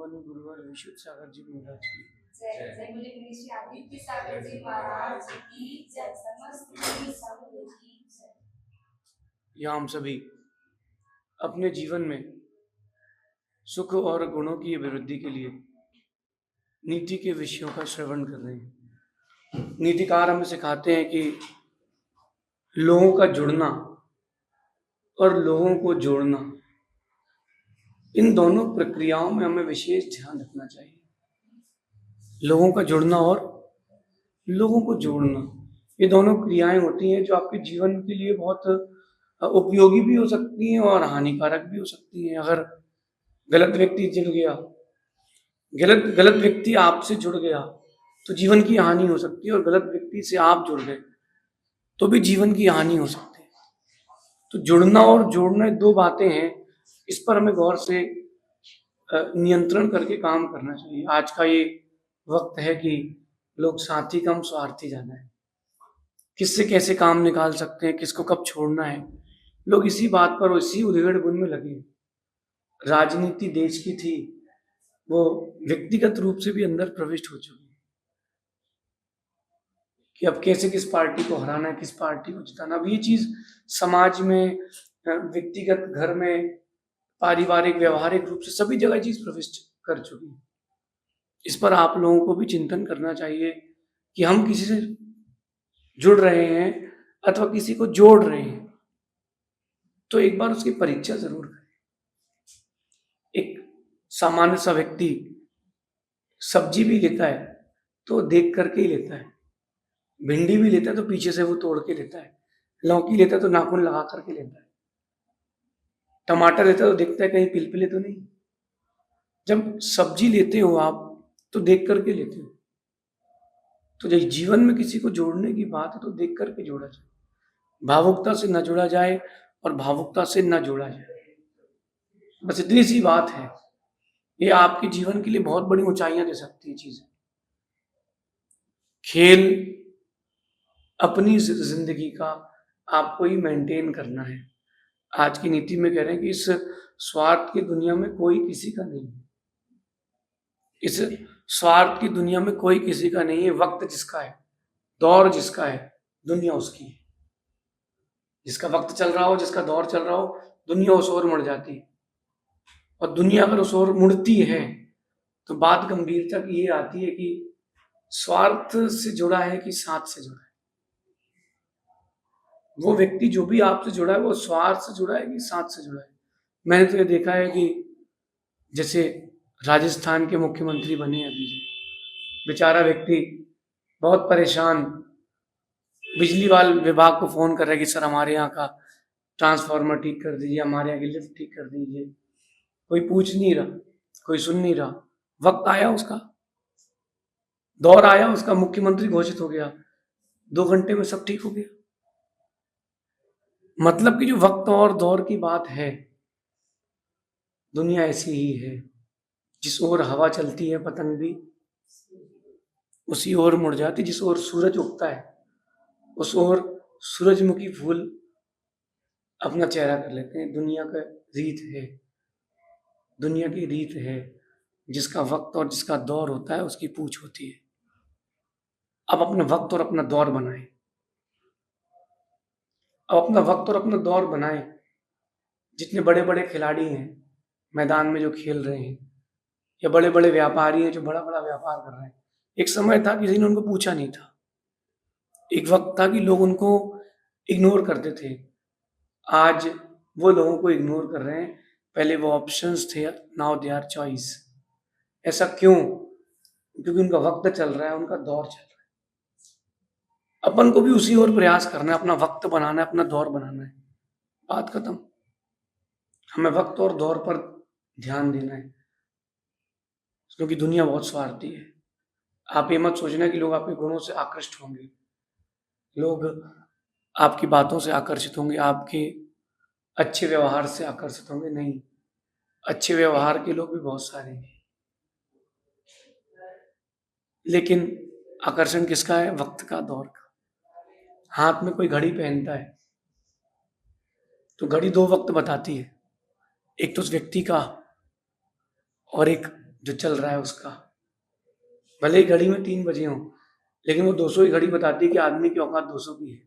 मनु गुरुवर विशुद्ध सागर जी महाराज की जय जय बोले गणेश आदित्य सागर जी महाराज की जय, समस्त गुरु संघ की जय। यहाँ हम सभी अपने जीवन में सुख और गुणों की अभिवृद्धि के लिए नीति के विषयों का श्रवण कर रहे हैं। नीतिकार हमें सिखाते हैं कि लोगों का जुड़ना और लोगों को जोड़ना, इन दोनों प्रक्रियाओं में हमें विशेष ध्यान रखना चाहिए। लोगों का जुड़ना और लोगों को जोड़ना, ये दोनों क्रियाएं होती हैं जो आपके जीवन के लिए बहुत उपयोगी भी हो सकती हैं और हानिकारक भी हो सकती हैं। अगर गलत व्यक्ति जुड़ गया, गलत व्यक्ति आपसे जुड़ गया तो जीवन की हानि हो सकती है, और गलत व्यक्ति से आप जुड़ गए तो भी जीवन की हानि हो सकती है। तो जुड़ना और जोड़ना दो बातें हैं, इस पर हमें गौर से नियंत्रण करके काम करना चाहिए। आज का ये वक्त है कि लोग साथी कम स्वार्थी ज्यादा है। किससे कैसे काम निकाल सकते हैं, किसको कब छोड़ना है, लोग इसी बात पर, इसी उधेड़ बुन में लगे। राजनीति देश की थी, वो व्यक्तिगत रूप से भी अंदर प्रविष्ट हो चुकी है कि अब कैसे किस पार्टी को हराना है, किस पार्टी को जिताना। अब ये चीज समाज में, व्यक्तिगत घर में, पारिवारिक व्यवहारिक रूप से सभी जगह चीज प्रविष्ट कर चुकी है। इस पर आप लोगों को भी चिंतन करना चाहिए कि हम किसी से जुड़ रहे हैं अथवा किसी को जोड़ रहे हैं तो एक बार उसकी परीक्षा जरूर करें। एक सामान्य सा व्यक्ति सब्जी भी लेता है तो देख करके ही लेता है, भिंडी भी लेता है तो पीछे से वो तोड़ के लेता है, लौकी लेता है तो नाखून लगा करके लेता है, टमाटर लेता है तो देखता है कहीं पिलपिले तो नहीं। जब सब्जी लेते हो आप तो देख करके लेते हो। तो जब जीवन में किसी को जोड़ने की बात है तो देख करके जोड़ा जाए, भावुकता से न जोड़ा जाए और भावुकता से न जोड़ा जाए। बस इतनी सी बात है, ये आपके जीवन के लिए बहुत बड़ी ऊंचाइयां दे सकती है चीजें। खेल अपनी जिंदगी का आपको ही मेंटेन करना है। आज की नीति में कह रहे हैं कि इस स्वार्थ की दुनिया में कोई किसी का नहीं है। इस स्वार्थ की दुनिया में कोई किसी का नहीं है। वक्त जिसका है, दौर जिसका है, दुनिया उसकी है। जिसका वक्त चल रहा हो, जिसका दौर चल रहा हो, दुनिया उस ओर मुड़ जाती है। और दुनिया अगर उस ओर मुड़ती है तो बात गंभीरता की ये आती है कि स्वार्थ से जुड़ा है कि साथ से जुड़ा है। वो व्यक्ति जो भी आपसे जुड़ा है वो स्वार्थ से जुड़ा है कि साथ से जुड़ा है। मैंने तो ये देखा है कि जैसे राजस्थान के मुख्यमंत्री बने अभी, बेचारा व्यक्ति बहुत परेशान, बिजली वाले विभाग को फोन कर रहा है कि सर हमारे यहाँ का ट्रांसफार्मर ठीक कर दीजिए, हमारे यहाँ की लिफ्ट ठीक कर दीजिए। कोई पूछ नहीं रहा, कोई सुन नहीं रहा। वक्त आया उसका, दौर आया उसका, मुख्यमंत्री घोषित हो गया, 2 घंटे में सब ठीक हो गया। मतलब कि जो वक्त और दौर की बात है, दुनिया ऐसी ही है। जिस ओर हवा चलती है पतंग भी उसी ओर मुड़ जाती। जिस ओर सूरज उगता है उस ओर सूरजमुखी फूल अपना चेहरा कर लेते हैं। दुनिया का रीत है, दुनिया की रीत है, जिसका वक्त और जिसका दौर होता है उसकी पूछ होती है। अब अपना वक्त और अपना दौर बनाए, अब अपना वक्त और अपना दौर बनाए। जितने बड़े बड़े खिलाड़ी हैं मैदान में जो खेल रहे हैं, या बड़े बड़े व्यापारी हैं जो बड़ा बड़ा व्यापार कर रहे हैं, एक समय था किसी ने उनको पूछा नहीं था। एक वक्त था कि लोग उनको इग्नोर करते थे। आज वो लोगों को इग्नोर कर रहे हैं। पहले वो ऑप्शंस थे, नाउ दे आर चॉइस। ऐसा क्यों? क्योंकि उनका वक्त चल रहा है, उनका दौर चल रहा है। अपन को भी उसी ओर प्रयास करना है, अपना वक्त बनाना है, अपना दौर बनाना है। बात खत्म। हमें वक्त और दौर पर ध्यान देना है, क्योंकि दुनिया बहुत स्वार्थी है। आप ये मत सोचना कि लोग आपके गुणों से आकृष्ट होंगे, लोग आपकी बातों से आकर्षित होंगे, आपके अच्छे व्यवहार से आकर्षित होंगे। नहीं, अच्छे व्यवहार के लोग भी बहुत सारे हैं, लेकिन आकर्षण किसका है? वक्त का, दौर का। हाथ में कोई घड़ी पहनता है तो घड़ी 2 वक्त बताती है, एक तो उस व्यक्ति का और एक जो चल रहा है उसका। भले ही घड़ी में 3 बजे हो, लेकिन वो 200 की घड़ी बताती है कि आदमी की औकात 200 की है।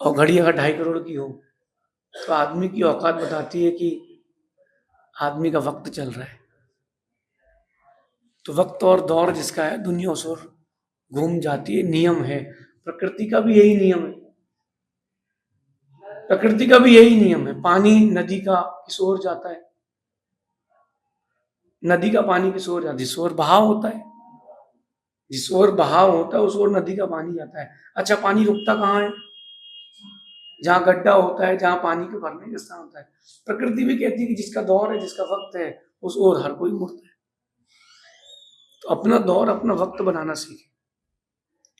और घड़ी अगर 2.5 करोड़ की हो तो आदमी की औकात बताती है कि आदमी का वक्त चल रहा है। तो वक्त और दौर जिसका है, दुनिया उस ओर घूम जाती है, नियम है। प्रकृति का भी यही नियम है। प्रकृति का भी यही नियम है। पानी नदी का किस ओर जाता है, नदी का पानी किस ओर जाता है, जिस ओर बहाव होता है। जिस ओर बहाव होता है उस ओर नदी का पानी जाता है। अच्छा, पानी रुकता कहाँ है? जहां गड्ढा होता है, जहां पानी के भरने का स्थान होता है। प्रकृति भी कहती है कि जिसका दौर है, जिसका वक्त है, उस ओर हर कोई मुड़ता है। तो अपना दौर, अपना वक्त बनाना सीखे,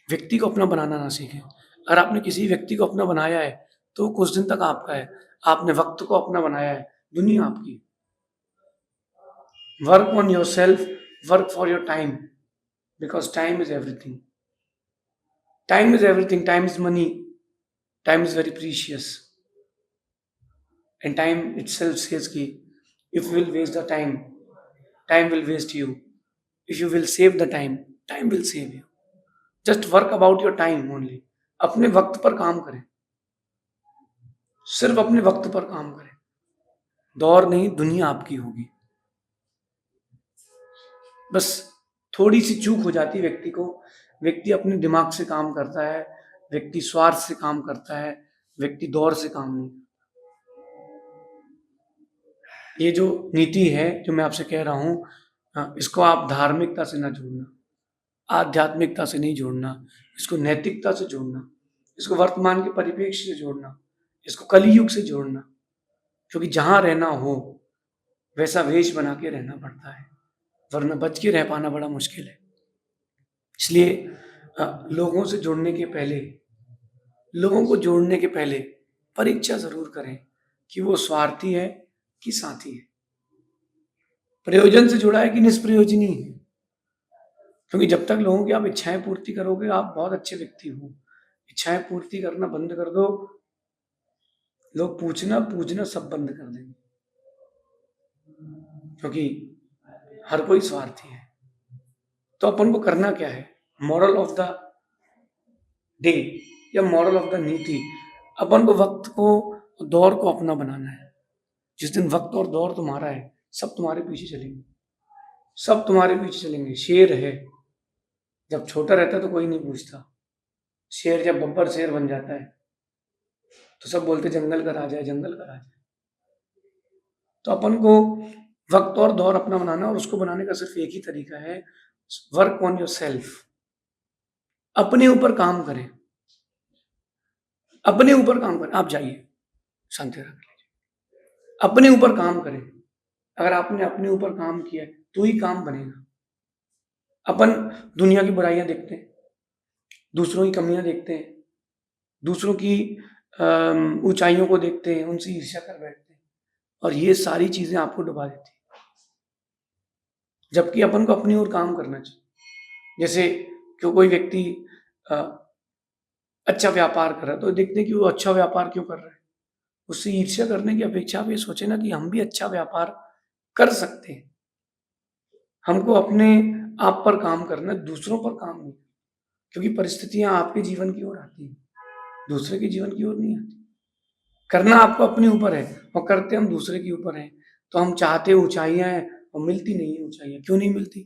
व्यक्ति को अपना बनाना ना सीखे। अगर आपने किसी व्यक्ति को अपना बनाया है तो कुछ दिन तक आपका है। आपने वक्त को अपना बनाया है, दुनिया आपकी। Work on your self, work for your time, because time is everything. Time is everything, time is money, time is very precious. And time itself says कि if you will waste the time, time will waste you. If you will save the time, time will save you. Just work about your time only. अपने वक्त पर काम करें, सिर्फ अपने वक्त पर काम करें। दौर नहीं, दुनिया आपकी होगी। बस थोड़ी सी चूक हो जाती है व्यक्ति को। व्यक्ति अपने दिमाग से काम करता है, व्यक्ति स्वार्थ से काम करता है, व्यक्ति दौर से काम नहीं। ये जो नीति है जो मैं आपसे कह रहा हूँ, इसको आप धार्मिकता से ना जोड़ना, आध्यात्मिकता से नहीं जोड़ना, इसको नैतिकता से जोड़ना, इसको वर्तमान के परिप्रेक्ष्य से जोड़ना, इसको कलियुग से जोड़ना। क्योंकि जहाँ रहना हो वैसा वेश बना के रहना पड़ता है, वरना बच के रह पाना बड़ा मुश्किल है। इसलिए लोगों से जुड़ने के पहले, लोगों को जोड़ने के पहले परीक्षा जरूर करें कि वो स्वार्थी है कि साथी है, प्रयोजन से जुड़ा है कि निष्प्रयोजनी है। क्योंकि जब तक लोगों की आप इच्छाएं पूर्ति करोगे, आप बहुत अच्छे व्यक्ति हो। इच्छाएं पूर्ति करना बंद कर दो, लोग पूछना पूछना सब बंद कर देंगे। क्योंकि हर कोई स्वार्थी है। तो अपन को करना क्या है? मॉरल ऑफ द डे या मॉरल ऑफ द नीति, अपन को वक्त को, दौर को अपना बनाना है। जिस दिन वक्त और दौर तुम्हारा है, सब तुम्हारे पीछे चलेंगे, सब तुम्हारे पीछे चलेंगे। शेर है, जब छोटा रहता है तो कोई नहीं पूछता। शेर जब बब्बर शेर बन जाता है तो सब बोलते जंगल का राजा है, जंगल का राजा है। तो अपन को वक्त और दौर अपना बनाना, और उसको बनाने का सिर्फ एक ही तरीका है, वर्क ऑन योर सेल्फ। अपने ऊपर काम करें, अपने ऊपर काम करें। आप जाइए शांति रख लीजिए, अपने ऊपर काम करें। अगर आपने अपने ऊपर काम किया तो ही काम बनेगा। अपन दुनिया की बुराइयां देखते हैं, दूसरों की कमियां देखते हैं, दूसरों की ऊंचाइयों को देखते हैं, उनसे ईर्ष्या कर बैठते हैं, और ये सारी चीजें आपको डुबा देती हैं। जबकि अपन को अपनी ओर काम करना चाहिए। जैसे क्यों कोई व्यक्ति अच्छा व्यापार कर रहा है तो देखते हैं कि वो अच्छा व्यापार क्यों कर रहा है। उससे ईर्ष्या करने की अपेक्षा आप ये सोचे ना कि हम भी अच्छा व्यापार कर सकते हैं। हमको अपने आप पर काम करना है, दूसरों पर काम नहीं। क्योंकि परिस्थितियां आपके जीवन की ओर आती हैं, दूसरे के जीवन की ओर नहीं आती। करना आपको अपने ऊपर है और करते हम दूसरे के ऊपर हैं। तो हम चाहते ऊंचाइयां हैं और मिलती नहीं है ऊंचाइयां। क्यों नहीं मिलती?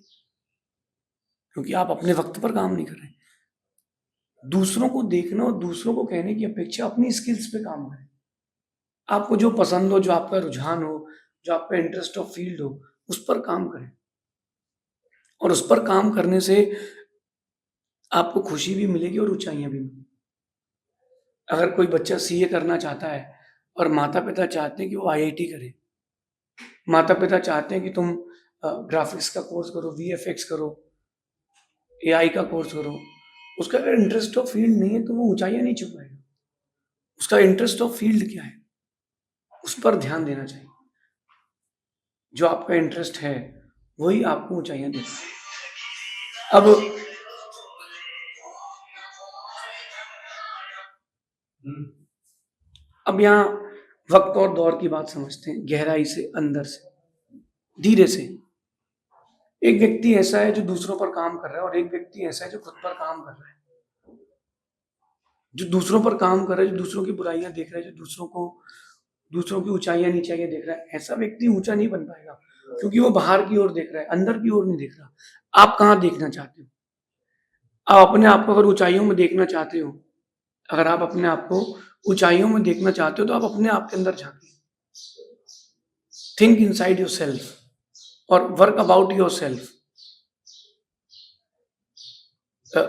क्योंकि आप अपने वक्त पर काम नहीं कर रहे। दूसरों को देखना और दूसरों को कहने की अपेक्षा अपनी स्किल्स पे काम करें। आपको जो पसंद हो, जो आपका रुझान हो, जो आपका इंटरेस्ट ऑफ फील्ड हो, उस पर काम करें। और उस पर काम करने से आपको खुशी भी मिलेगी और ऊंचाइयां भी मिलेगी। अगर कोई बच्चा सीए करना चाहता है और माता पिता चाहते हैं कि वो आईआईटी करे, माता पिता चाहते हैं कि तुम ग्राफिक्स का कोर्स करो, वीएफएक्स करो, एआई का कोर्स करो, उसका अगर इंटरेस्ट ऑफ फील्ड नहीं है तो वो ऊंचाइयां नहीं छू पाएगा। उसका इंटरेस्ट ऑफ फील्ड क्या है, उस पर ध्यान देना चाहिए। जो आपका इंटरेस्ट है वही आपको ऊंचाइयां देता है। अब यहाँ वक्त और दौर की बात समझते हैं गहराई से, अंदर से, धीरे से। एक व्यक्ति ऐसा है जो दूसरों पर काम कर रहा है और एक व्यक्ति ऐसा है जो खुद पर काम कर रहा है। जो दूसरों पर काम कर रहा है, जो दूसरों की बुराइयां देख रहा है, जो दूसरों की ऊंचाइयां नीचाइयां देख रहा है, ऐसा व्यक्ति ऊंचा नहीं बन पाएगा, क्योंकि वो बाहर की ओर देख रहा है, अंदर की ओर नहीं देख रहा। आप कहाँ देखना चाहते हो? आप अपने आप को अगर ऊंचाइयों में देखना चाहते हो, अगर आप अपने आप को ऊंचाइयों में देखना चाहते हो, तो आप अपने आप के अंदर झांकिए। थिंक इनसाइड योर सेल्फ और वर्क अबाउट योर सेल्फ।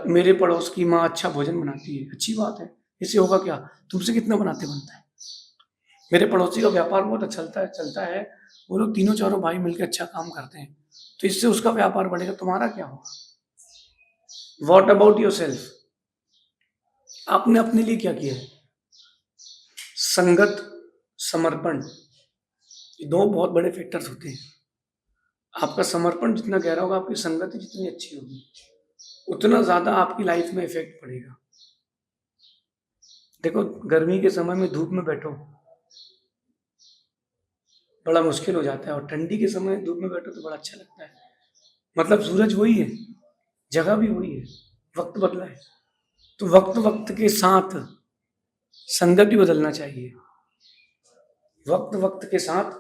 मेरे पड़ोस की माँ अच्छा भोजन बनाती है, अच्छी बात है, इससे होगा क्या? तुमसे कितना बनाते बनता है। मेरे पड़ोसी का व्यापार बहुत अच्छा चलता है, वो लोग तीनों चारों भाई मिलकर अच्छा काम करते हैं, तो इससे उसका व्यापार बढ़ेगा, तुम्हारा क्या होगा? What about your self? आपने अपने लिए क्या किया है? संगत, समर्पण, ये दो बहुत बड़े फैक्टर्स होते हैं। आपका समर्पण जितना गहरा होगा, आपकी संगति जितनी अच्छी होगी, उतना ज्यादा आपकी लाइफ में इफेक्ट पड़ेगा। देखो, गर्मी के समय में धूप में बैठो, बड़ा मुश्किल हो जाता है, और ठंडी के समय धूप में बैठो तो बड़ा अच्छा लगता है। मतलब सूरज वही है, जगह भी वही है, वक्त बदला है। तो वक्त वक्त के साथ संगत भी बदलना चाहिए। वक्त वक्त के साथ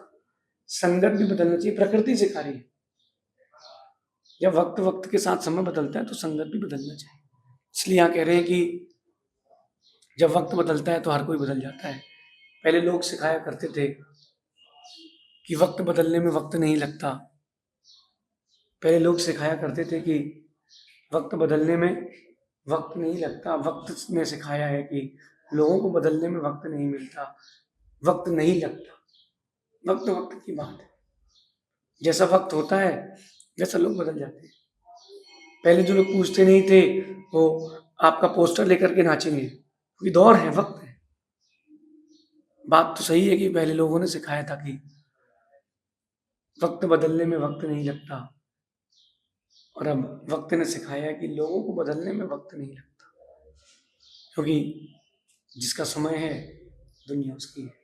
संगत भी बदलना चाहिए, प्रकृति सिखा रही है। जब वक्त वक्त के साथ समय बदलता है तो संगत भी बदलना चाहिए। इसलिए यहाँ कह रहे हैं कि जब वक्त बदलता है तो हर कोई बदल जाता है। पहले लोग सिखाया करते थे कि वक्त बदलने में वक्त नहीं लगता। पहले लोग सिखाया करते थे कि वक्त बदलने में वक्त नहीं लगता। वक्त ने सिखाया है कि लोगों को बदलने में वक्त नहीं मिलता, वक्त नहीं लगता। वक्त वक्त की बात है, जैसा वक्त होता है वैसा लोग बदल जाते हैं। पहले जो लोग पूछते नहीं थे वो आपका पोस्टर लेकर के नाचेंगे, क्योंकि दौर है, वक्त है। बात तो सही है कि पहले लोगों ने सिखाया था कि वक्त बदलने में वक्त नहीं लगता, और अब वक्त ने सिखाया है कि लोगों को बदलने में वक्त नहीं लगता, क्योंकि जिसका समय है दुनिया उसकी है।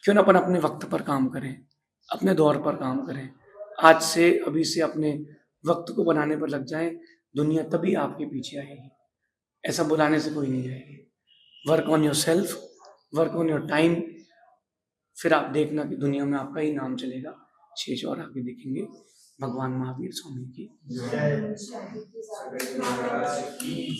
क्यों ना अपन अपने वक्त पर काम करें, अपने दौर पर काम करें। आज से, अभी से अपने वक्त को बनाने पर लग जाएं, दुनिया तभी आपके पीछे आएगी। ऐसा बुलाने से कोई नहीं आएगी। Work on your self, work on your time, फिर आप देखना कि दुनिया में आपका ही नाम चलेगा। शेष और आगे देखेंगे। भगवान महावीर स्वामी की जय।